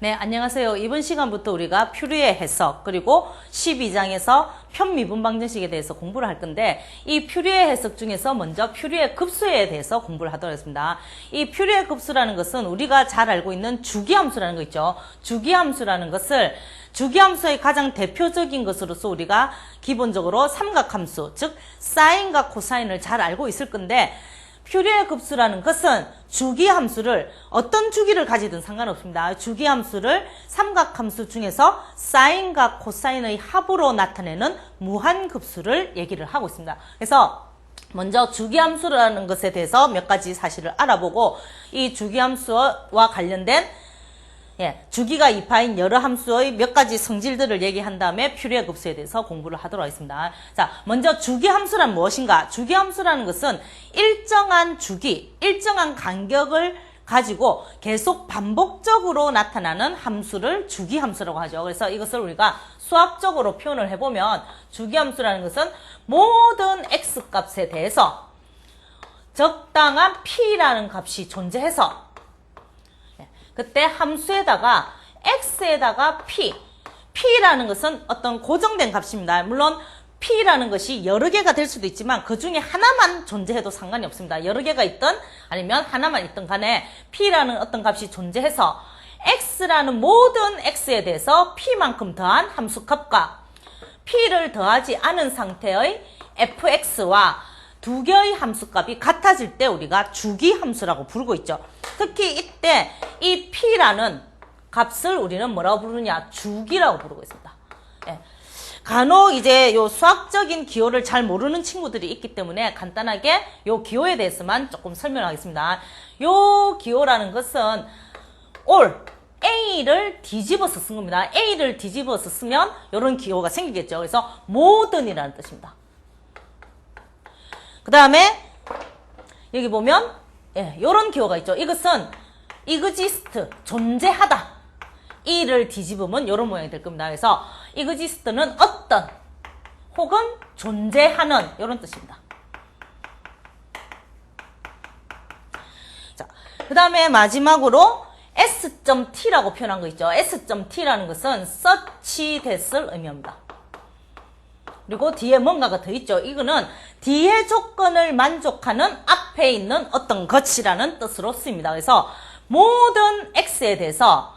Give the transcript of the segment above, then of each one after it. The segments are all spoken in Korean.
네, 안녕하세요. 이번 시간부터 우리가 퓨리의 해석 그리고 12장에서 편미분 방정식에 대해서 공부를 할 건데 이 퓨리의 해석 중에서 먼저 퓨리의 급수에 대해서 공부를 하도록 하겠습니다. 이 퓨리의 급수라는 것은 우리가 잘 알고 있는 주기함수라는 거 있죠. 주기함수라는 것을 주기함수의 가장 대표적인 것으로서 우리가 기본적으로 삼각함수, 즉 사인과 코사인을 잘 알고 있을 건데 퓨리의 급수라는 것은 주기함수를 어떤 주기를 가지든 상관없습니다. 주기함수를 삼각함수 중에서 사인과 코사인의 합으로 나타내는 무한급수를 얘기를 하고 있습니다. 그래서 먼저 주기함수라는 것에 대해서 몇 가지 사실을 알아보고 이 주기함수와 관련된 주기가 2파인 여러 함수의 몇 가지 성질들을 얘기한 다음에 퓨리의 급수에 대해서 공부를 하도록 하겠습니다. 자, 먼저 주기함수란 무엇인가? 주기함수라는 것은 일정한 주기, 일정한 간격을 가지고 계속 반복적으로 나타나는 함수를 주기함수라고 하죠. 그래서 이것을 우리가 수학적으로 표현을 해보면 주기함수라는 것은 모든 x값에 대해서 적당한 p라는 값이 존재해서 그때 함수에다가 x에다가 p라는 것은 어떤 고정된 값입니다. 물론 p라는 것이 여러 개가 될 수도 있지만 그 중에 하나만 존재해도 상관이 없습니다. 여러 개가 있든 아니면 하나만 있든 간에 p라는 어떤 값이 존재해서 x라는 모든 x에 대해서 p만큼 더한 함수값과 p를 더하지 않은 상태의 fx와 두 개의 함수값이 같아질 때 우리가 주기함수라고 부르고 있죠. 특히 이때 이 p라는 값을 우리는 뭐라고 부르냐? 주기라고 부르고 있습니다. 간혹 이제 요 수학적인 기호를 잘 모르는 친구들이 있기 때문에 간단하게 요 기호에 대해서만 조금 설명하겠습니다. 요 기호라는 것은 A를 뒤집어서 쓴 겁니다. A를 뒤집어서 쓰면 이런 기호가 생기겠죠. 그래서 모든이라는 뜻입니다. 그 다음에 여기 보면 요런 기호가 있죠. 이것은 exist, 존재하다. 이를 뒤집으면 요런 모양이 될 겁니다. 그래서 exist는 어떤 혹은 존재하는 요런 뜻입니다. 자, 그 다음에 마지막으로 s.t라고 표현한 거 있죠. s.t라는 것은 such that을 의미합니다. 그리고 뒤에 뭔가가 더 있죠. 이거는 뒤에 조건을 만족하는 앞에 있는 어떤 것이라는 뜻으로 쓰입니다. 그래서 모든 x에 대해서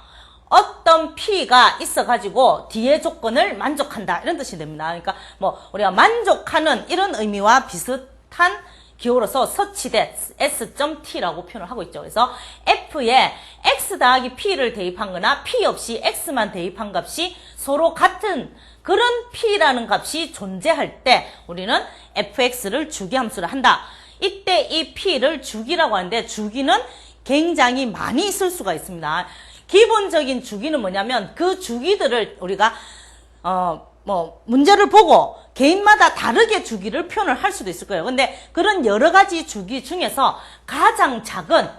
어떤 p가 있어가지고 뒤에 조건을 만족한다 이런 뜻이 됩니다. 그러니까 뭐 우리가 만족하는 이런 의미와 비슷한 기호로서 such that s.t라고 표현을 하고 있죠. 그래서 f에 x 더하기 p를 대입한 거나 p 없이 x만 대입한 값이 서로 같은 그런 p라는 값이 존재할 때 우리는 fx를 주기함수를 한다. 이때 이 p를 주기라고 하는데 주기는 굉장히 많이 있을 수가 있습니다. 기본적인 주기는 뭐냐면 그 주기들을 우리가 문제를 보고 개인마다 다르게 주기를 표현을 할 수도 있을 거예요. 근데 그런 여러 가지 주기 중에서 가장 작은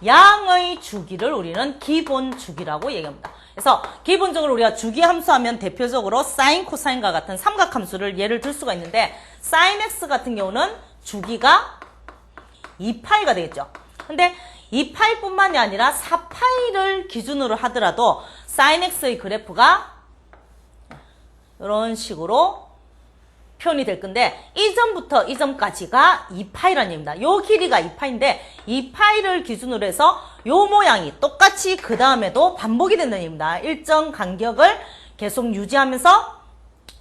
양의 주기를 우리는 기본 주기라고 얘기합니다. 그래서 기본적으로 우리가 주기함수 하면 대표적으로 사인, 코사인과 같은 삼각함수를 예를 들 수가 있는데 사인 x 같은 경우는 주기가 2파이가 되겠죠. 근데 2파이뿐만이 아니라 4파이를 기준으로 하더라도 사인 x의 그래프가 이런 식으로 표현이 될 건데 이 점부터 이 점까지가 2파이라는 얘기입니다. 요 길이가 2파인데 2파이를 기준으로 해서 요 모양이 똑같이 그 다음에도 반복이 된다는 얘기입니다. 일정 간격을 계속 유지하면서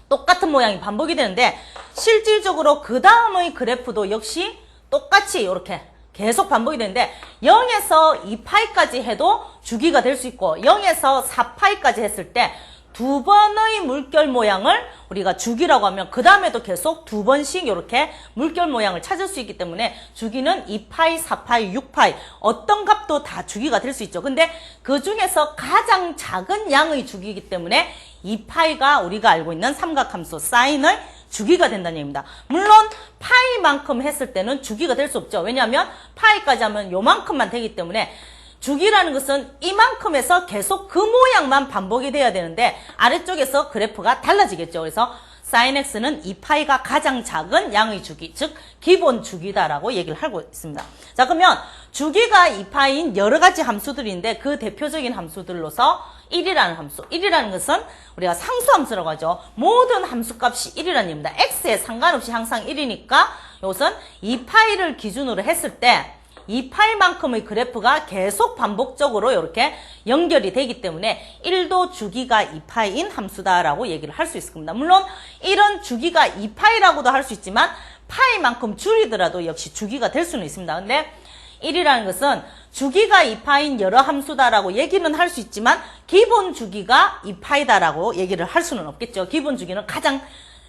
똑같은 모양이 반복이 되는데 실질적으로 그 다음의 그래프도 역시 똑같이 이렇게 계속 반복이 되는데 0에서 2파이까지 해도 주기가 될 수 있고 0에서 4파이까지 했을 때 두 번의 물결 모양을 우리가 주기라고 하면 그 다음에도 계속 두 번씩 이렇게 물결 모양을 찾을 수 있기 때문에 주기는 2파이, 4파이, 6파이 어떤 값도 다 주기가 될 수 있죠. 근데 그 중에서 가장 작은 양의 주기이기 때문에 2파이가 우리가 알고 있는 삼각함수 사인의 주기가 된다는 얘기입니다. 물론 파이만큼 했을 때는 주기가 될 수 없죠. 왜냐하면 파이까지 하면 요만큼만 되기 때문에 주기라는 것은 이만큼에서 계속 그 모양만 반복이 돼야 되는데 아래쪽에서 그래프가 달라지겠죠. 그래서 sin x는 2파이가 가장 작은 양의 주기, 즉 기본 주기다라고 얘기를 하고 있습니다. 자, 그러면 주기가 2파인 여러 가지 함수들인데 그 대표적인 함수들로서 1이라는 함수, 1이라는 것은 우리가 상수함수라고 하죠. 모든 함수값이 1이라는 얘기입니다. x에 상관없이 항상 1이니까 이것은 2파이를 기준으로 했을 때 2파이만큼의 그래프가 계속 반복적으로 이렇게 연결이 되기 때문에 1도 주기가 2파이인 함수다라고 얘기를 할 수 있을 겁니다. 물론 이런 주기가 2파이라고도 할 수 있지만 파이만큼 줄이더라도 역시 주기가 될 수는 있습니다. 근데 1이라는 것은 주기가 2파인 여러 함수다라고 얘기는 할 수 있지만 기본 주기가 2파이다라고 얘기를 할 수는 없겠죠. 기본 주기는 가장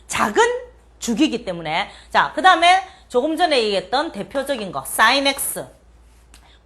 작은 주기이기 때문에. 자, 그 다음에 조금 전에 얘기했던 대표적인 거 sin x,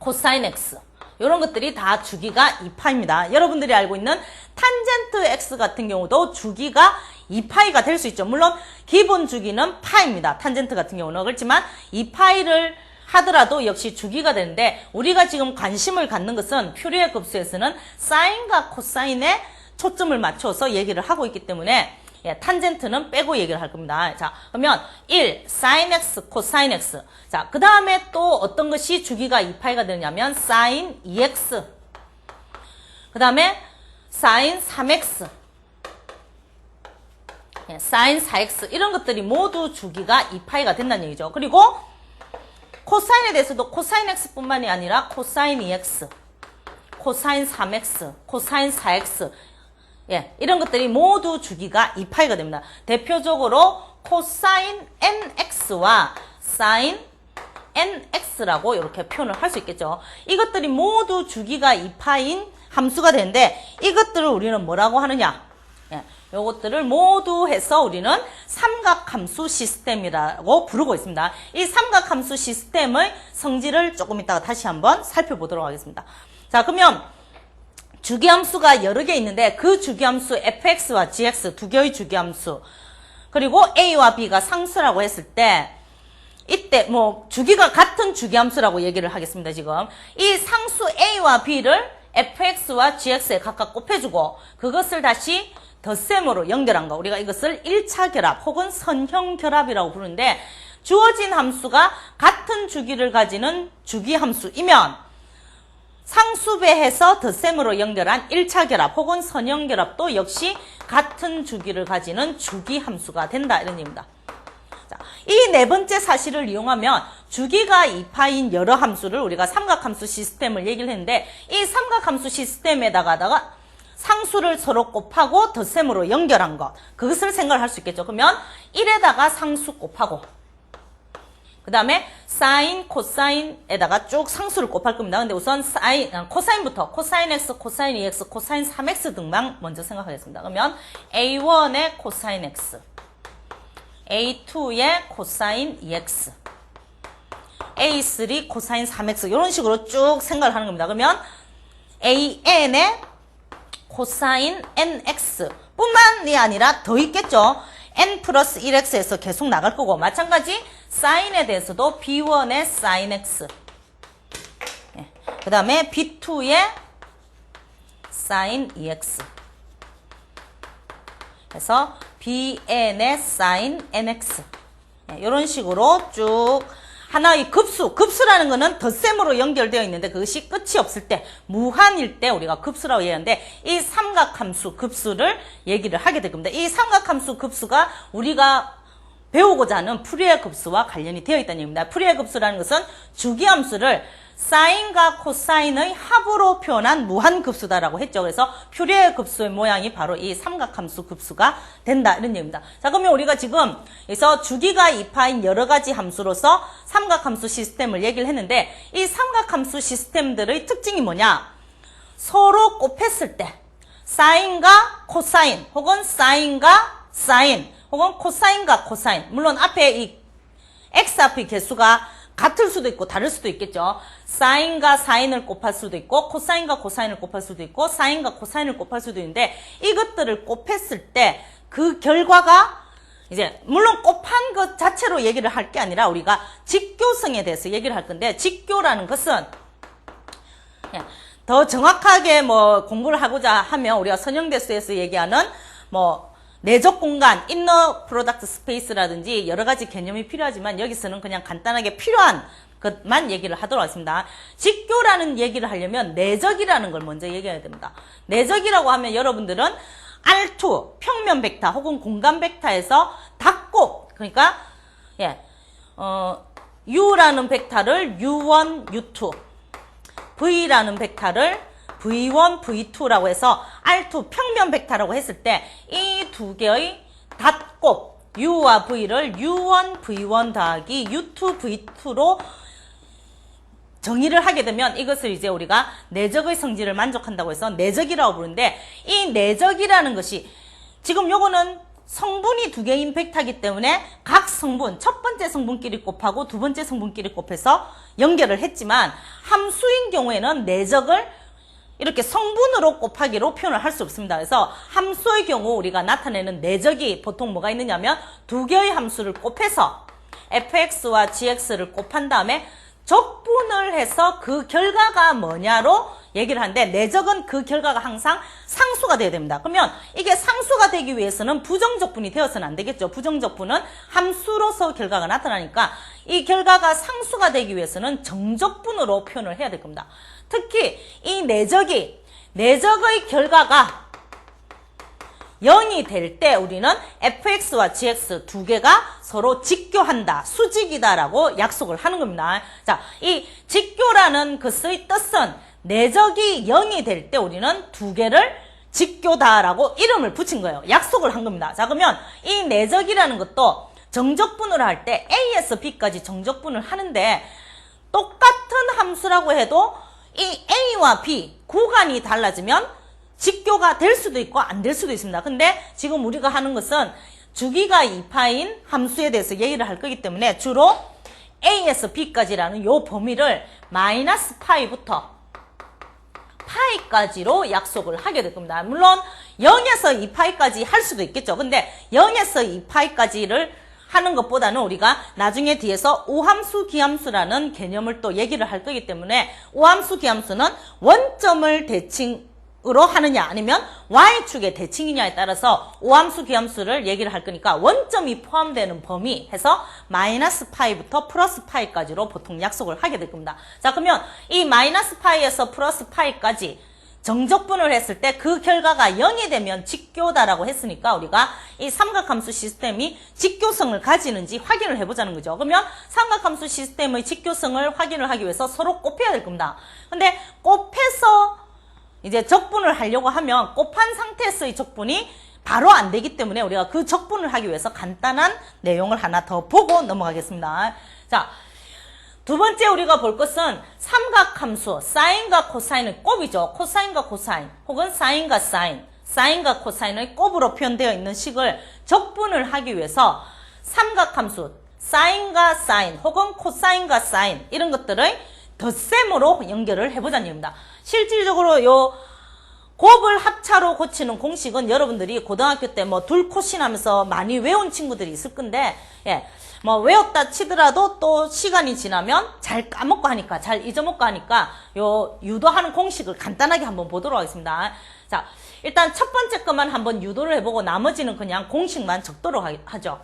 cosine x 이런 것들이 다 주기가 2파입니다. 여러분들이 알고 있는 탄젠트 x 같은 경우도 주기가 2파이가 될 수 있죠. 물론 기본 주기는 파입니다. 탄젠트 같은 경우는. 그렇지만 2파이를 하더라도 역시 주기가 되는데 우리가 지금 관심을 갖는 것은 퓨리에 급수에서는 사인과 코사인에 초점을 맞춰서 얘기를 하고 있기 때문에 탄젠트는 빼고 얘기를 할 겁니다. 자, 그러면 1, sin x, cosine x. 자, 그 다음에 또 어떤 것이 주기가 2파이가 되냐면 sin 2x. 그 다음에 sin 3x. sin 4x. 이런 것들이 모두 주기가 2파이가 된다는 얘기죠. 그리고 코사인에 대해서도 코사인 x뿐만이 아니라 코사인 2x, 코사인 3x, 코사인 4x 이런 것들이 모두 주기가 2파이가 됩니다. 대표적으로 코사인 nx와 사인 nx라고 이렇게 표현을 할 수 있겠죠. 이것들이 모두 주기가 2파인 함수가 되는데 이것들을 우리는 뭐라고 하느냐? 요것들을 모두 해서 우리는 삼각함수 시스템이라고 부르고 있습니다. 이 삼각함수 시스템의 성질을 조금 이따가 다시 한번 살펴보도록 하겠습니다. 자, 그러면 주기함수가 여러 개 있는데 그 주기함수 fx와 gx 두 개의 주기함수 그리고 a와 b가 상수라고 했을 때 이때 뭐 주기가 같은 주기함수라고 얘기를 하겠습니다. 지금 이 상수 a와 b를 fx와 gx에 각각 곱해주고 그것을 다시 덧셈으로 연결한 거 우리가 이것을 1차 결합 혹은 선형 결합이라고 부르는데 주어진 함수가 같은 주기를 가지는 주기함수이면 상수배해서 덧셈으로 연결한 1차 결합 혹은 선형 결합도 역시 같은 주기를 가지는 주기함수가 된다 이런 얘기입니다. 이 네 번째 사실을 이용하면 주기가 2파인 여러 함수를 우리가 삼각함수 시스템을 얘기를 했는데 이 삼각함수 시스템에다가 상수를 서로 곱하고 덧셈으로 연결한 것 그것을 생각을 할 수 있겠죠. 그러면 1에다가 상수 곱하고 그 다음에 사인, 코사인에다가 쭉 상수를 곱할 겁니다. 근데 우선 코사인부터 코사인 x, 코사인 2x, 코사인 3x 등만 먼저 생각하겠습니다. 그러면 a1의 코사인 x, a2의 코사인 2x, a3 코사인 3x 이런 식으로 쭉 생각을 하는 겁니다. 그러면 an의 코사인 nx 뿐만이 아니라 더 있겠죠. n 플러스 1x에서 계속 나갈 거고 마찬가지 사인에 대해서도 b1의 sin x 그 다음에 b2의 sin 2x 그래서 bn의 sin nx 이런 식으로 쭉 하나의 급수라는 거는 덧셈으로 연결되어 있는데 그것이 끝이 없을 때 무한일 때 우리가 급수라고 얘기하는데 이 삼각함수 급수를 얘기를 하게 될 겁니다. 이 삼각함수 급수가 우리가 배우고자 하는 푸리에 급수와 관련이 되어 있다는 얘기입니다. 푸리에 급수라는 것은 주기함수를 사인과 코사인의 합으로 표현한 무한급수다라고 했죠. 그래서 퓨리에 급수의 모양이 바로 이 삼각함수 급수가 된다 이런 얘기입니다. 자, 그러면 우리가 지금 여기서 주기가 2파인 여러 가지 함수로서 삼각함수 시스템을 얘기를 했는데 이 삼각함수 시스템들의 특징이 뭐냐? 서로 곱했을 때 사인과 코사인 혹은 사인과 사인 혹은 코사인과 코사인 물론 앞에 이 x 앞의 개수가 같을 수도 있고 다를 수도 있겠죠. 사인과 사인을 곱할 수도 있고 코사인과 코사인을 곱할 수도 있고 사인과 코사인을 곱할 수도 있는데 이것들을 곱했을 때 그 결과가 이제 물론 곱한 것 자체로 얘기를 할 게 아니라 우리가 직교성에 대해서 얘기를 할 건데 직교라는 것은 더 정확하게 뭐 공부를 하고자 하면 우리가 선형대수에서 얘기하는 뭐 내적 공간, inner product space라든지 여러 가지 개념이 필요하지만 여기서는 그냥 간단하게 필요한 것만 얘기를 하도록 하겠습니다. 직교라는 얘기를 하려면 내적이라는 걸 먼저 얘기해야 됩니다. 내적이라고 하면 여러분들은 R2, 평면 벡터 혹은 공간 벡터에서 닫고, 그러니까 U라는 벡터를 U1, U2, V라는 벡터를 V1, V2라고 해서 R2 평면 벡터라고 했을 때 이 두 개의 닫곱 U와 V를 U1, V1 더하기 U2, V2로 정의를 하게 되면 이것을 이제 우리가 내적의 성질을 만족한다고 해서 내적이라고 부르는데, 이 내적이라는 것이 지금 요거는 성분이 두 개인 벡터이기 때문에 각 성분, 첫 번째 성분끼리 곱하고 두 번째 성분끼리 곱해서 연결을 했지만, 함수인 경우에는 내적을 이렇게 성분으로 곱하기로 표현을 할 수 없습니다. 그래서 함수의 경우 우리가 나타내는 내적이 보통 뭐가 있느냐면 두 개의 함수를 곱해서 fx와 gx를 곱한 다음에 적분을 해서 그 결과가 뭐냐로 얘기를 하는데, 내적은 그 결과가 항상 상수가 되어야 됩니다. 그러면 이게 상수가 되기 위해서는 부정적분이 되어서는 안 되겠죠. 부정적분은 함수로서 결과가 나타나니까 이 결과가 상수가 되기 위해서는 정적분으로 표현을 해야 될 겁니다. 특히 이 내적의 결과가 0이 될 때 우리는 fx와 gx 두 개가 서로 직교한다, 수직이다라고 약속을 하는 겁니다. 자, 이 직교라는 것의 뜻은 내적이 0이 될 때 우리는 두 개를 직교다라고 이름을 붙인 거예요. 약속을 한 겁니다. 자, 그러면 이 내적이라는 것도 정적분을 할 때 A에서 B까지 정적분을 하는데, 똑같은 함수라고 해도 이 A와 B 구간이 달라지면 직교가 될 수도 있고 안 될 수도 있습니다. 근데 지금 우리가 하는 것은 주기가 2파인 함수에 대해서 얘기를 할 거기 때문에 주로 A에서 B까지라는 요 범위를 마이너스 파이부터 파이까지로 약속을 하게 될 겁니다. 물론 0에서 2파이까지 할 수도 있겠죠. 근데 0에서 2파이까지를 하는 것보다는 우리가 나중에 뒤에서 우함수, 기함수라는 개념을 또 얘기를 할 거기 때문에 우함수, 기함수는 원점을 대칭으로 하느냐 아니면 Y축의 대칭이냐에 따라서 우함수, 기함수를 얘기를 할 거니까 원점이 포함되는 범위 해서 마이너스 파이부터 플러스 파이까지로 보통 약속을 하게 될 겁니다. 자, 그러면 이 마이너스 파이에서 플러스 파이까지 정적분을 했을 때 그 결과가 0이 되면 직교다라고 했으니까 우리가 이 삼각함수 시스템이 직교성을 가지는지 확인을 해보자는 거죠. 그러면 삼각함수 시스템의 직교성을 확인을 하기 위해서 서로 곱해야 될 겁니다. 근데 곱해서 이제 적분을 하려고 하면 곱한 상태에서의 적분이 바로 안 되기 때문에 우리가 그 적분을 하기 위해서 간단한 내용을 하나 더 보고 넘어가겠습니다. 자, 두 번째 우리가 볼 것은 삼각함수, 사인과 코사인의 곱이죠. 코사인과 코사인 혹은 사인과 사인, 사인과 코사인의 곱으로 표현되어 있는 식을 적분을 하기 위해서 삼각함수, 사인과 사인 혹은 코사인과 사인 이런 것들을 덧셈으로 연결을 해보자는 얘기입니다. 실질적으로 요 곱을 합차로 고치는 공식은 여러분들이 고등학교 때 뭐 둘코신 하면서 많이 외운 친구들이 있을 건데, 뭐 외웠다 치더라도 또 시간이 지나면 잘 까먹고 하니까, 잘 잊어먹고 하니까 요 유도하는 공식을 간단하게 한번 보도록 하겠습니다. 자, 일단 첫 번째 것만 한번 유도를 해보고 나머지는 그냥 공식만 적도록 하죠.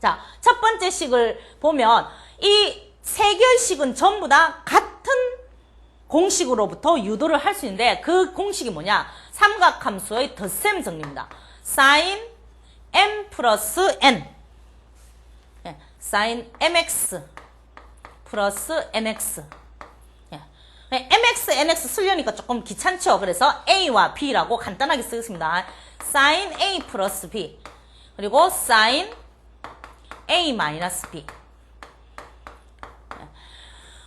자, 첫 번째 식을 보면 이 세 개의 식은 전부 다 같은 공식으로부터 유도를 할 수 있는데 그 공식이 뭐냐? 삼각함수의 덧셈 정리입니다. sin m 플러스 n, sin mx 플러스 nx. mx, nx 쓰려니까 조금 귀찮죠? 그래서 a와 b라고 간단하게 쓰겠습니다. sin a 플러스 b 그리고 sin a 마이너스 b.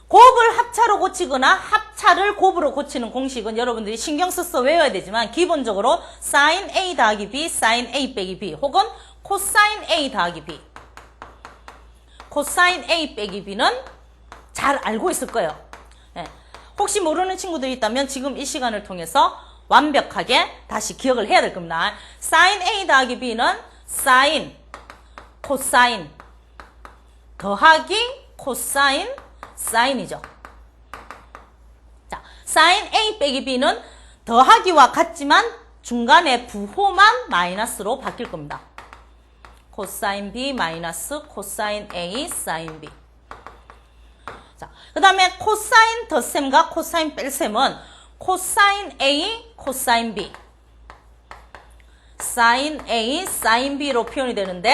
곱을 합차로 고치거나 합차를 곱으로 고치는 공식은 여러분들이 신경 써서 외워야 되지만 기본적으로 sin a 더하기 b, sin a 빼기 b 혹은 cosine a 더하기 b, cosine a 빼기 b는 잘 알고 있을 거예요. 혹시 모르는 친구들이 있다면 지금 이 시간을 통해서 완벽하게 다시 기억을 해야 될 겁니다. sin a 더하기 b는 sin, cosine 더하기 cosine, 사인이죠. 자, sin A 빼기 B는 더하기와 같지만 중간에 부호만 마이너스로 바뀔 겁니다. 코사인 B 마이너스 코사인 A 사인 B. 자, 그 다음에 코사인 덧셈과 코사인 뺄셈은 코사인 A 코사인 B 사인 A 사인 B로 표현이 되는데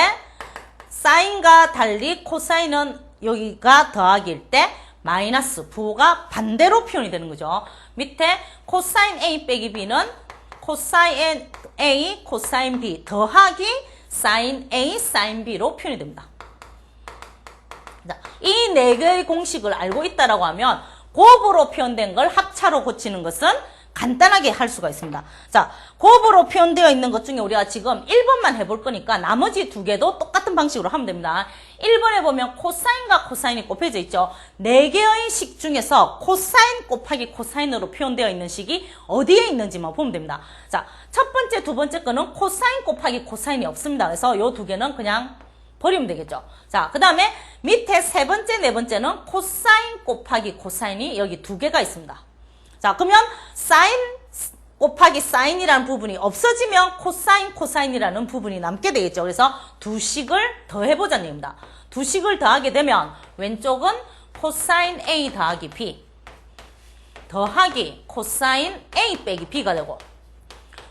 사인과 달리 코사인은 여기가 더하기일 때 마이너스 부호가 반대로 표현이 되는 거죠. 밑에 코사인 A 빼기 B는 코사인 A 코사인 B 더하기 사인 A 사인 B로 표현이 됩니다. 이 네 개의 공식을 알고 있다라고 하면 곱으로 표현된 걸 합차로 고치는 것은 간단하게 할 수가 있습니다. 자, 곱으로 표현되어 있는 것 중에 우리가 지금 1번만 해볼 거니까 나머지 두 개도 똑같은 방식으로 하면 됩니다. 1번에 보면 코사인과 코사인이 곱해져 있죠. 4개의 식 중에서 코사인 곱하기 코사인으로 표현되어 있는 식이 어디에 있는지만 보면 됩니다. 자, 첫 번째, 두 번째 거는 코사인 곱하기 코사인이 없습니다. 그래서 이 두 개는 그냥 버리면 되겠죠. 자, 그 다음에 밑에 세 번째, 네 번째는 코사인 곱하기 코사인이 여기 두 개가 있습니다. 자, 그러면 사인 곱하기 사인이라는 부분이 없어지면 코사인, 코사인이라는 부분이 남게 되겠죠. 그래서 두 식을 더해보자는 얘기입니다. 두 식을 더하게 되면 왼쪽은 코사인 A 더하기 B 더하기 코사인 A 빼기 B가 되고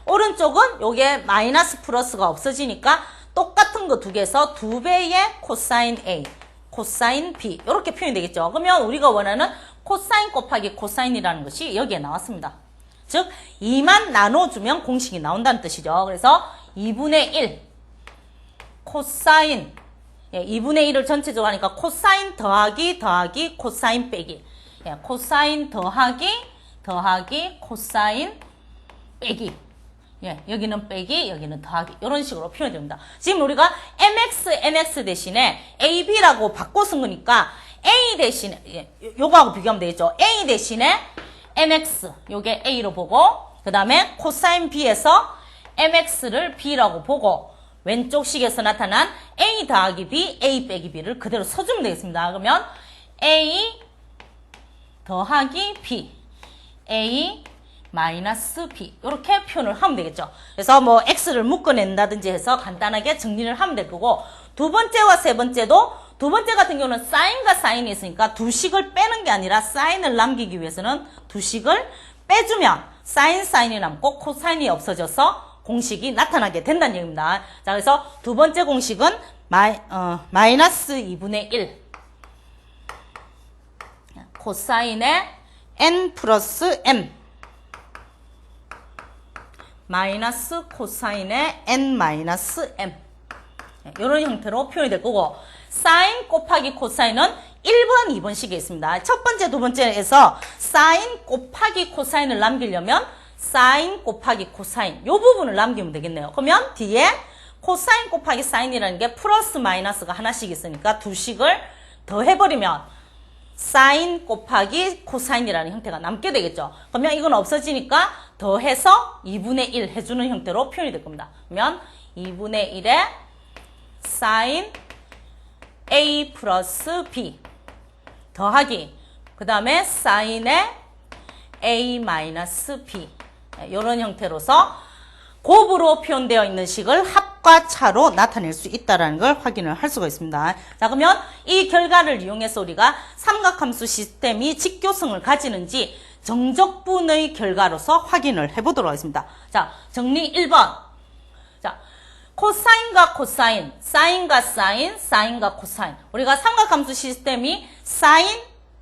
오른쪽은 요게 마이너스 플러스가 없어지니까 똑같은 거 두 개에서 두 배의 코사인 A, 코사인 B 이렇게 표현이 되겠죠. 그러면 우리가 원하는 코사인 곱하기 코사인이라는 것이 여기에 나왔습니다. 즉 2만 나눠주면 공식이 나온다는 뜻이죠. 그래서 2분의 1 코사인 2분의 1을 전체적으로 하니까 코사인 더하기 더하기 코사인 빼기 코사인 더하기 코사인 빼기 여기는 빼기 여기는 더하기 이런 식으로 표현됩니다. 지금 우리가 mx, nx 대신에 ab라고 바꿔 쓴 거니까 a 대신에 요거하고 비교하면 되겠죠. a 대신에 mx 요게 a로 보고 그 다음에 코사인 b에서 mx를 b라고 보고 왼쪽 식에서 나타난 a 더하기 b, a 빼기 b를 그대로 써주면 되겠습니다. 그러면 a 더하기 b, a 마이너스 b 이렇게 표현을 하면 되겠죠. 그래서 뭐 x를 묶어낸다든지 해서 간단하게 정리를 하면 될 거고 두 번째와 세 번째도 두 번째 같은 경우는 사인과 사인이 있으니까 두 식을 빼는 게 아니라 사인을 남기기 위해서는 두 식을 빼주면 사인이 남고 코사인이 없어져서 공식이 나타나게 된다는 얘기입니다. 자, 그래서 두 번째 공식은 마이너스 2분의 1 코사인의 n 플러스 m 마이너스 코사인의 n 마이너스 m 이런 형태로 표현이 될 거고 사인 곱하기 코사인은 1번, 2번 식에 있습니다. 첫 번째, 두 번째에서 사인 곱하기 코사인을 남기려면 사인 곱하기 코사인 이 부분을 남기면 되겠네요. 그러면 뒤에 코사인 곱하기 사인이라는 게 플러스 마이너스가 하나씩 있으니까 두 식을 더해버리면 사인 곱하기 코사인이라는 형태가 남게 되겠죠. 그러면 이건 없어지니까 더해서 2분의 1 해주는 형태로 표현이 될 겁니다. 그러면 2분의 1에 사인 A 플러스 B 더하기 그 다음에 사인의 A 마이너스 B 이런 형태로서 곱으로 표현되어 있는 식을 합과 차로 나타낼 수 있다는 걸 확인을 할 수가 있습니다. 자, 그러면 이 결과를 이용해서 우리가 삼각함수 시스템이 직교성을 가지는지 정적분의 결과로서 확인을 해보도록 하겠습니다. 자, 정리 1번. 자, 코사인과 코사인, 사인과 사인, 사인과 코사인. 우리가 삼각함수 시스템이 사인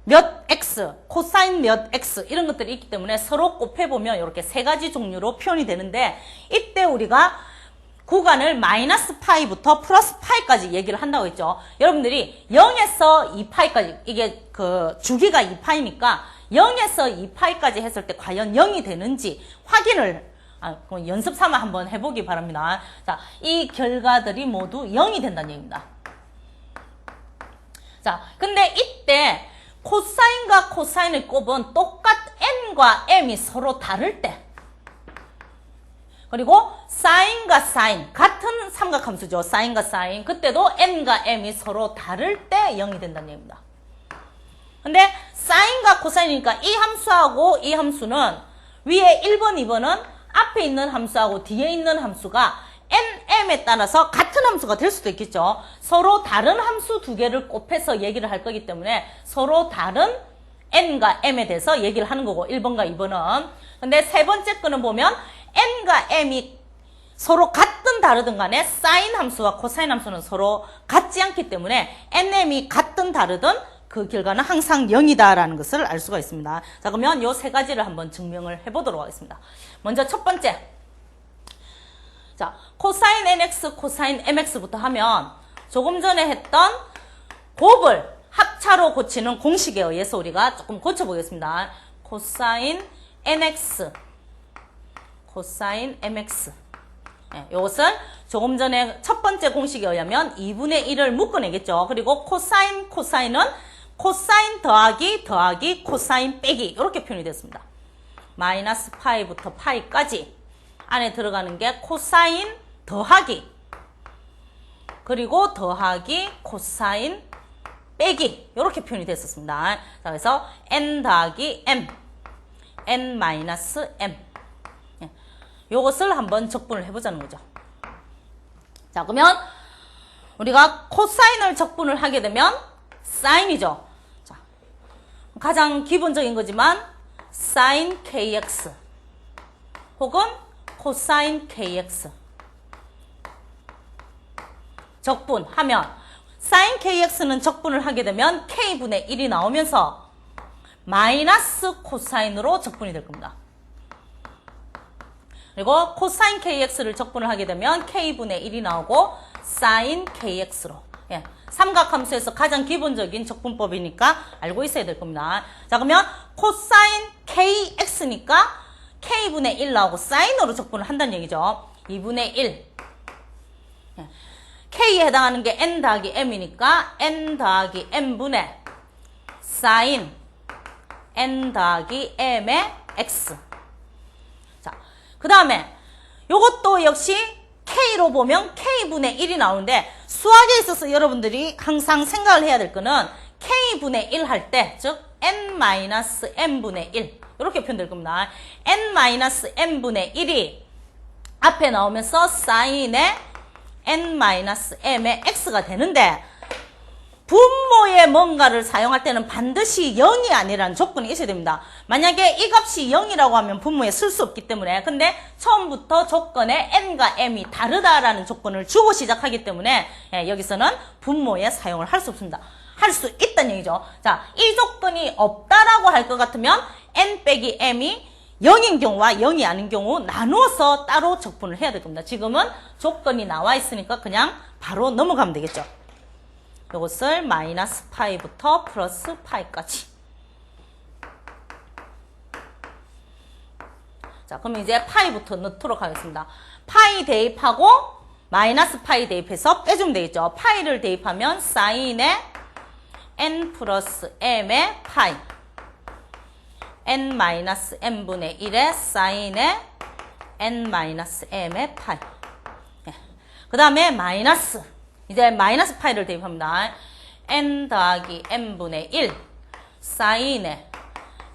몇 x, 코사인 몇 x 이런 것들이 있기 때문에 서로 곱해보면 이렇게 세 가지 종류로 표현이 되는데 이때 우리가 구간을 마이너스 파이부터 플러스 파이까지 얘기를 한다고 했죠. 여러분들이 0에서 2파이까지 이게 그 주기가 2파이니까 0에서 2파이까지 했을 때 과연 0이 되는지 확인을 그럼 연습 삼아 한번 해보기 바랍니다. 자, 이 결과들이 모두 0이 된다는 얘기입니다. 자, 근데 이때 코사인과 코사인의 곱은 n과 m이 서로 다를 때 그리고 사인과 사인 같은 삼각함수죠. 사인과 사인 그때도 n과 m이 서로 다를 때 0이 된다는 얘기입니다. 근데 사인과 코사인이니까 이 함수하고 이 함수는 위에 1번, 2번은 앞에 있는 함수하고 뒤에 있는 함수가 nm에 따라서 같은 함수가 될 수도 있겠죠. 서로 다른 함수 두 개를 곱해서 얘기를 할 거기 때문에 서로 다른 n과 m에 대해서 얘기를 하는 거고 1번과 2번은. 근데 세 번째 거는 보면 n과 m이 서로 같든 다르든 간에 사인 함수와 코사인 함수는 서로 같지 않기 때문에 nm이 같든 다르든 그 결과는 항상 0이다라는 것을 알 수가 있습니다. 자, 그러면 요 세 가지를 한번 증명을 해보도록 하겠습니다. 먼저 첫 번째. 자, 코사인 nx, 코사인 mx부터 하면 조금 전에 했던 곱을 합차로 고치는 공식에 의해서 우리가 조금 고쳐보겠습니다. 코사인 nx, 코사인 mx. 네, 이것을 조금 전에 첫 번째 공식에 의하면 2분의 1을 묶어내겠죠. 그리고 코사인, 코사인은 코사인 더하기 코사인 빼기 이렇게 표현이 됐습니다. 마이너스 파이부터 파이까지 안에 들어가는 게 코사인 더하기 그리고 더하기 코사인 빼기 이렇게 표현이 됐었습니다. 자, 그래서 n 더하기 m, n 마이너스 m 요것을 한번 적분을 해보자는 거죠. 자, 그러면 우리가 코사인을 적분을 하게 되면 사인이죠. 자, 가장 기본적인 거지만 사인 kx 혹은 코사인 kx 적분하면 사인 kx는 적분을 하게 되면 k분의 1이 나오면서 마이너스 코사인으로 적분이 될 겁니다. 그리고 코사인 kx를 적분을 하게 되면 k분의 1이 나오고 사인 kx로. 예, 삼각함수에서 가장 기본적인 적분법이니까 알고 있어야 될 겁니다. 자, 그러면 코사인 kx니까 k분의 1 나오고 사인으로 적분을 한다는 얘기죠. 2분의 1. 예, k에 해당하는 게 n 더하기 m이니까 n 더하기 m분의 사인 n 더하기 m의 x. 그 다음에 요것도 역시 K로 보면 K분의 1이 나오는데 수학에 있어서 여러분들이 항상 생각을 해야 될 거는 K분의 1 할 때, 즉 N-M분의 1 이렇게 표현될 겁니다. N-M분의 1이 앞에 나오면서 사인의 N-M의 X가 되는데 분모에 뭔가를 사용할 때는 반드시 0이 아니라는 조건이 있어야 됩니다. 만약에 이 값이 0이라고 하면 분모에 쓸 수 없기 때문에 근데 처음부터 조건에 n과 m이 다르다라는 조건을 주고 시작하기 때문에 여기서는 분모에 사용을 할 수 없습니다. 할 수 있다는 얘기죠. 자, 이 조건이 없다라고 할 것 같으면 n 빼기 m이 0인 경우와 0이 아닌 경우 나누어서 따로 적분을 해야 될 겁니다. 지금은 조건이 나와 있으니까 그냥 바로 넘어가면 되겠죠. 이것을 마이너스 파이부터 플러스 파이까지. 자, 그럼 이제 파이부터 넣도록 하겠습니다. 파이 대입하고 마이너스 파이 대입해서 빼주면 되겠죠. 파이를 대입하면 사인의 n 플러스 m의 파이 n 마이너스 m분의 1의 사인의 n 마이너스 m의 파이. 그 다음에 마이너스 이제 마이너스 파이를 대입합니다. n 더하기 m분의 1 사인의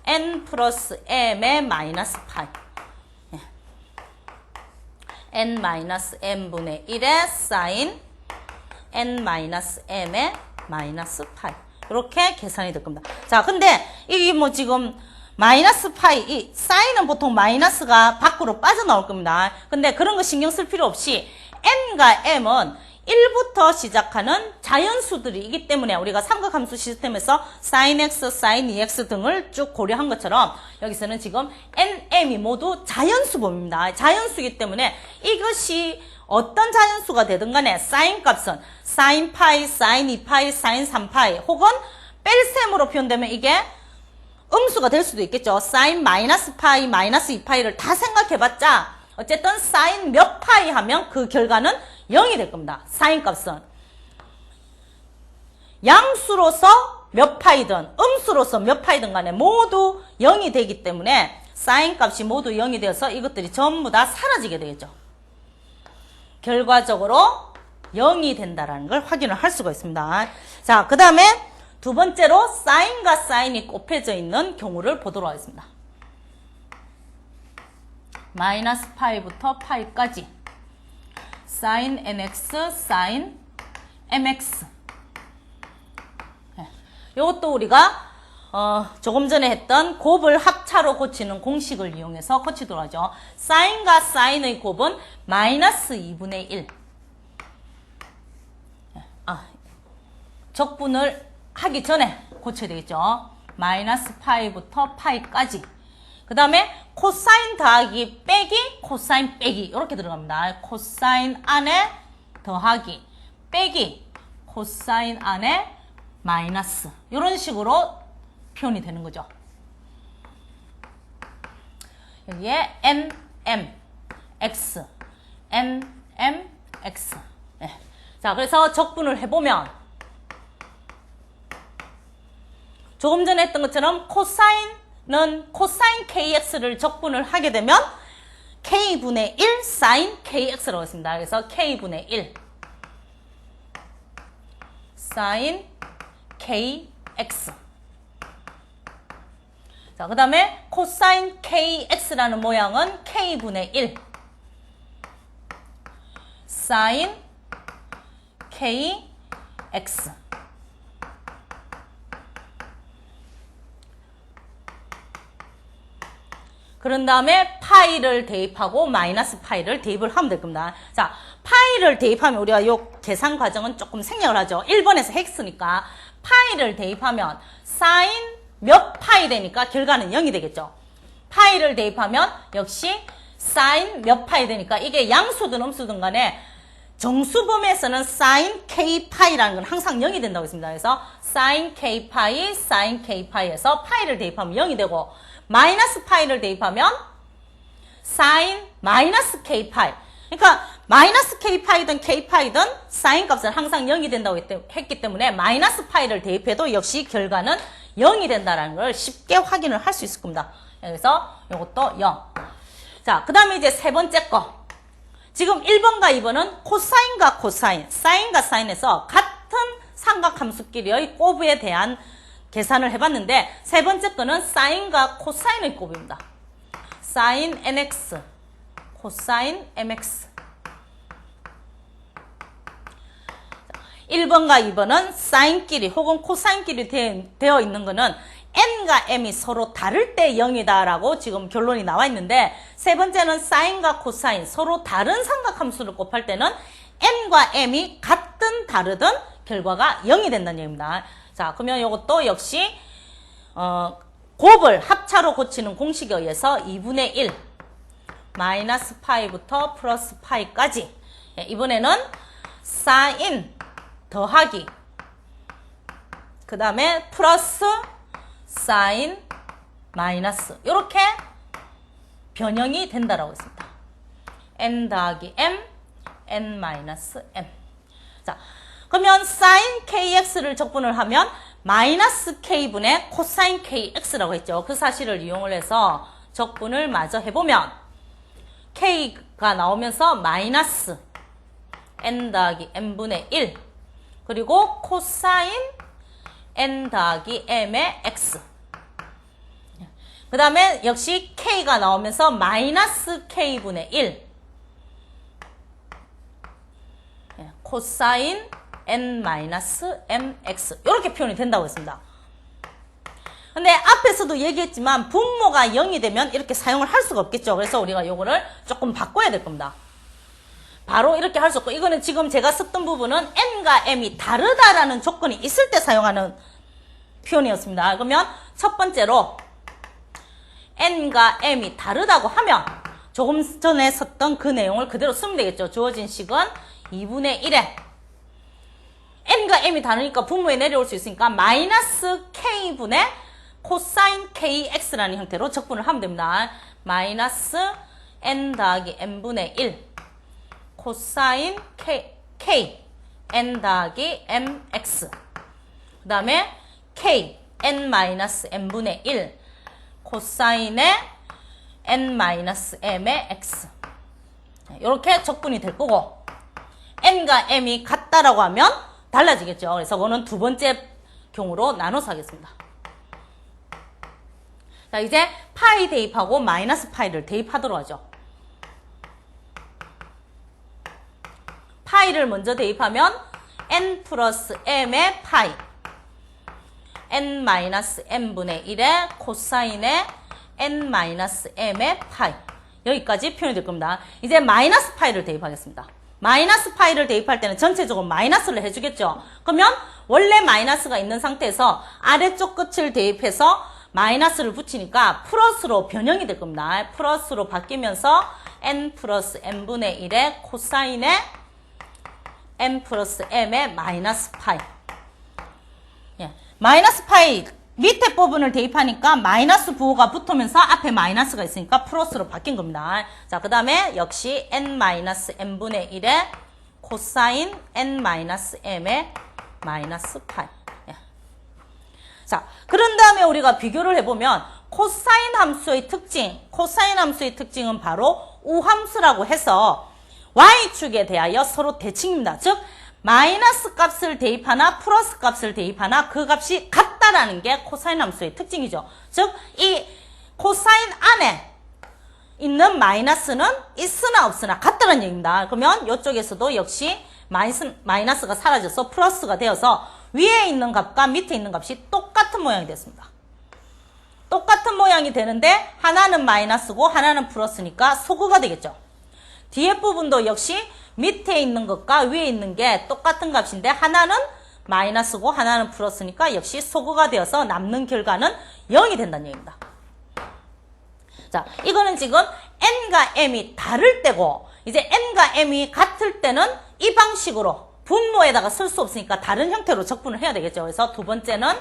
n 플러스 m의 마이너스 파이 n 마이너스 m분의 1의 사인 n 마이너스 m의 마이너스 파이 이렇게 계산이 될 겁니다. 자, 근데 이게 뭐 지금 마이너스 파이, 이 사인은 보통 마이너스가 밖으로 빠져나올 겁니다. 근데 그런 거 신경 쓸 필요 없이 n과 m은 1부터 시작하는 자연수들이기 때문에 우리가 삼각함수 시스템에서 sin x, sin 2x 등을 쭉 고려한 것처럼 여기서는 지금 n, m이 모두 자연수범입니다. 자연수이기 때문에 이것이 어떤 자연수가 되든 간에 sin 값은 sin 파이, sin 2파이, sin 3파이 혹은 뺄셈으로 표현되면 이게 음수가 될 수도 있겠죠. sin 마이너스 파이, 마이너스 2파이를 다 생각해봤자 어쨌든 sin 몇 파이 하면 그 결과는 0이 될 겁니다. 사인 값은. 양수로서 몇 파이든 음수로서 몇 파이든 간에 모두 0이 되기 때문에 사인 값이 모두 0이 되어서 이것들이 전부 다 사라지게 되겠죠. 결과적으로 0이 된다는 걸 확인을 할 수가 있습니다. 자, 그 다음에 두 번째로 사인과 사인이 곱해져 있는 경우를 보도록 하겠습니다. 마이너스 파이부터 파이까지 sin nx, sin mx. 이것도 우리가 조금 전에 했던 곱을 합차로 고치는 공식을 이용해서 고치도록 하죠. 사인과 사인의 곱은 마이너스 2분의 1. 적분을 하기 전에 고쳐야 되겠죠. 마이너스 파이부터 파이까지. 그 다음에 코사인 더하기 빼기 코사인 빼기 이렇게 들어갑니다. 코사인 안에 더하기 빼기 코사인 안에 마이너스 이런 식으로 표현이 되는 거죠. 여기에 n, m, x, n, m, x. 네. 자, 그래서 적분을 해보면 조금 전에 했던 것처럼 코사인은 코사인 kx를 적분을 하게 되면 k분의 1 사인 kx라고 했습니다. 그래서 k분의 1 사인 kx. 자, 그 다음에 코사인 kx라는 모양은 k분의 1 사인 kx. 그런 다음에 파이를 대입하고 마이너스 파이를 대입을 하면 될 겁니다. 자, 파이를 대입하면 우리가 이 계산 과정은 조금 생략을 하죠. 1번에서 헥스니까 파이를 대입하면 사인 몇 파이 되니까 결과는 0이 되겠죠. 파이를 대입하면 역시 사인 몇 파이 되니까 이게 양수든 음수든 간에 정수범위에서는 사인 k파이라는 건 항상 0이 된다고 했습니다. 그래서 사인 k파이, 사인 k파이에서 파이를 대입하면 0이 되고 마이너스 파이를 대입하면 사인 마이너스 k파이. 그러니까 마이너스 k파이든 k파이든 사인 값은 항상 0이 된다고 했기 때문에 마이너스 파이를 대입해도 역시 결과는 0이 된다는 걸 쉽게 확인을 할 수 있을 겁니다. 그래서 이것도 0. 자, 그 다음에 이제 세 번째 거. 지금 1번과 2번은 코사인과 코사인, 사인과 사인에서 같은 삼각함수끼리의 곱에 대한 계산을 해봤는데 세 번째 거는 사인과 코사인의 곱입니다. 사인 nx, 코사인 mx. 1번과 2번은 사인끼리 혹은 코사인끼리 되어 있는 거는 n과 m이 서로 다를 때 0이다 라고 지금 결론이 나와 있는데 세 번째는 사인과 코사인 서로 다른 삼각함수를 곱할 때는 n과 m이 같든 다르든 결과가 0이 된다는 얘기입니다. 자, 그러면 이것도 역시 곱을 합차로 고치는 공식에 의해서 2분의 1 마이너스 파이부터 플러스 파이까지. 이번에는 사인 더하기 그 다음에 플러스 사인 마이너스 이렇게 변형이 된다라고 했습니다. n 더하기 m, n 마이너스 m. 자, 그러면 사인 kx를 적분을 하면 마이너스 k분의 코사인 kx라고 했죠. 그 사실을 이용을 해서 적분을 마저 해보면 k가 나오면서 마이너스 n 더하기 m분의 1 그리고 코사인 n 더하기 m의 x. 그 다음에 역시 k가 나오면서 마이너스 k분의 1 코사인 n 마이너스 mx 이렇게 표현이 된다고 했습니다. 근데 앞에서도 얘기했지만 분모가 0이 되면 이렇게 사용을 할 수가 없겠죠. 그래서 우리가 요거를 조금 바꿔야 될 겁니다. 바로 이렇게 할 수 없고 이거는 지금 제가 썼던 부분은 n과 m이 다르다라는 조건이 있을 때 사용하는 표현이었습니다. 그러면 첫 번째로 n과 m이 다르다고 하면 조금 전에 썼던 그 내용을 그대로 쓰면 되겠죠. 주어진 식은 2분의 1에 n과 m이 다르니까 분모에 내려올 수 있으니까 마이너스 k분의 코사인 kx라는 형태로 적분을 하면 됩니다. 마이너스 n 더하기 m분의 1 코사인 k n 더하기 mx 그 다음에 k n 마이너스 m분의 1 코사인의 n 마이너스 m의 x 이렇게 적분이 될 거고 n과 m이 같다라고 하면 달라지겠죠. 그래서 그거는 두 번째 경우로 나눠서 하겠습니다. 자, 이제 파이 대입하고 마이너스 파이를 대입하도록 하죠. 파이를 먼저 대입하면 n 플러스 m의 파이 n 마이너스 m분의 1의 코사인의 n 마이너스 m의 파이 여기까지 표현이 될 겁니다. 이제 마이너스 파이를 대입하겠습니다. 마이너스 파이를 대입할 때는 전체적으로 마이너스를 해주겠죠. 그러면 원래 마이너스가 있는 상태에서 아래쪽 끝을 대입해서 마이너스를 붙이니까 플러스로 변형이 될 겁니다. 플러스로 바뀌면서 n 플러스 m분의 1의 코사인의 n 플러스 m의 마이너스 파이. 예. 마이너스 파이 밑에 부분을 대입하니까 마이너스 부호가 붙으면서 앞에 마이너스가 있으니까 플러스로 바뀐 겁니다. 자, 그 다음에 역시 n-m분의 1의 코사인 n-m의 마이너스 파이. 예. 자, 그런 다음에 우리가 비교를 해보면 코사인 함수의 특징은 바로 우함수라고 해서 y축에 대하여 서로 대칭입니다. 즉 마이너스 값을 대입하나 플러스 값을 대입하나 그 값이 같다라는 게 코사인 함수의 특징이죠. 즉 이 코사인 안에 있는 마이너스는 있으나 없으나 같다는 얘기입니다. 그러면 이쪽에서도 역시 마이너스가 사라져서 플러스가 되어서 위에 있는 값과 밑에 있는 값이 똑같은 모양이 됐습니다. 똑같은 모양이 되는데 하나는 마이너스고 하나는 플러스니까 소거가 되겠죠. 뒤에 부분도 역시 밑에 있는 것과 위에 있는 게 똑같은 값인데 하나는 마이너스고 하나는 플러스니까 역시 소거가 되어서 남는 결과는 0이 된다는 얘기입니다. 자, 이거는 지금 n과 m이 다를 때고 이제 n과 m이 같을 때는 이 방식으로 분모에다가 쓸 수 없으니까 다른 형태로 적분을 해야 되겠죠. 그래서 두 번째는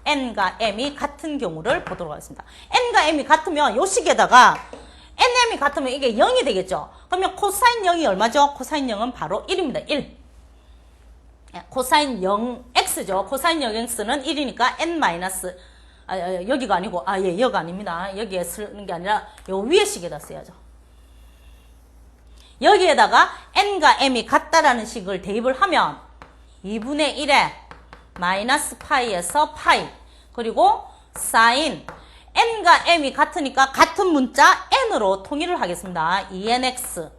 n과 m이 같은 경우를 보도록 하겠습니다. n과 m이 같으면 요 식에다가 nm이 같으면 이게 0이 되겠죠. 그러면 코사인 0이 얼마죠? 코사인 0은 바로 1입니다. 1. 코사인 0x죠. 코사인 0x는 1이니까 n 마이너스 여기가 아니고 여기가 아닙니다. 여기에 쓰는 게 아니라 요 위에 식에다 써야죠. 여기에다가 n과 m이 같다라는 식을 대입을 하면 2분의 1에 마이너스 파이에서 파이 그리고 사인 n과 m이 같으니까 같은 문자 n으로 통일을 하겠습니다. 2nx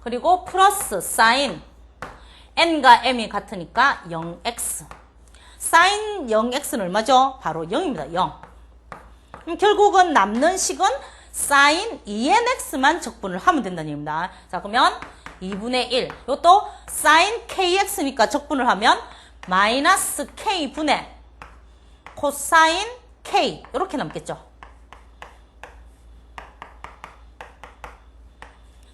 그리고 플러스 사인 n과 m이 같으니까 0x 사인 0x는 얼마죠? 바로 0입니다. 0. 그럼 결국은 남는 식은 사인 2nx만 적분을 하면 된다는 얘기입니다. 자, 그러면 2분의 1 이것도 사인 kx니까 적분을 하면 마이너스 k분의 코사인 k 이렇게 남겠죠.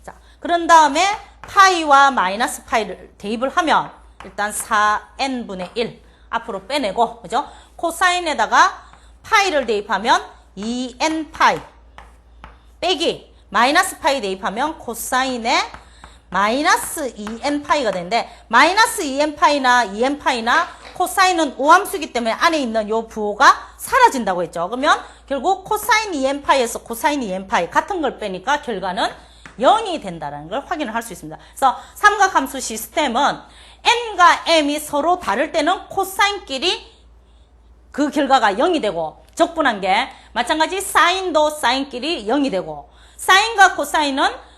자, 그런 다음에 파이와 마이너스 파이를 대입을 하면 일단 4n분의 1 앞으로 빼내고 그죠? 코사인에다가 파이를 대입하면 2n 파이 빼기 마이너스 파이 대입하면 코사인에 마이너스 2n 파이가 되는데 마이너스 2n 파이나 2n 파이나 코사인은 우함수이기 때문에 안에 있는 요 부호가 사라진다고 했죠. 그러면 결국 코사인 2n 파이에서 코사인 2n 파이 같은 걸 빼니까 결과는 0이 된다는 걸 확인을 할 수 있습니다. 그래서 삼각함수 시스템은 n과 m이 서로 다를 때는 코사인끼리 그 결과가 0이 되고 적분한 게 마찬가지 사인도 사인끼리 0이 되고 사인과 코사인은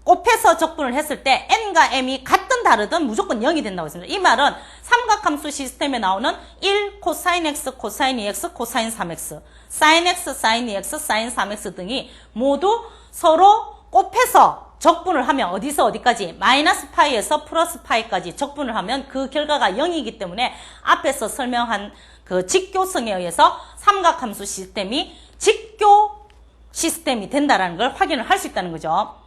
곱해서 적분을 했을 때 n과 m이 같든 다르든 무조건 0이 된다고 했습니다. 이 말은 삼각함수 시스템에 나오는 1 코사인 x, 코사인 2x, 코사인 3x, 사인 x, 사인 2x, 사인 3x 등이 모두 서로 곱해서 적분을 하면 어디서 어디까지 마이너스 파이에서 플러스 파이까지 적분을 하면 그 결과가 0이기 때문에 앞에서 설명한 그 직교성에 의해서 삼각함수 시스템이 직교 시스템이 된다는 걸 확인을 할 수 있다는 거죠.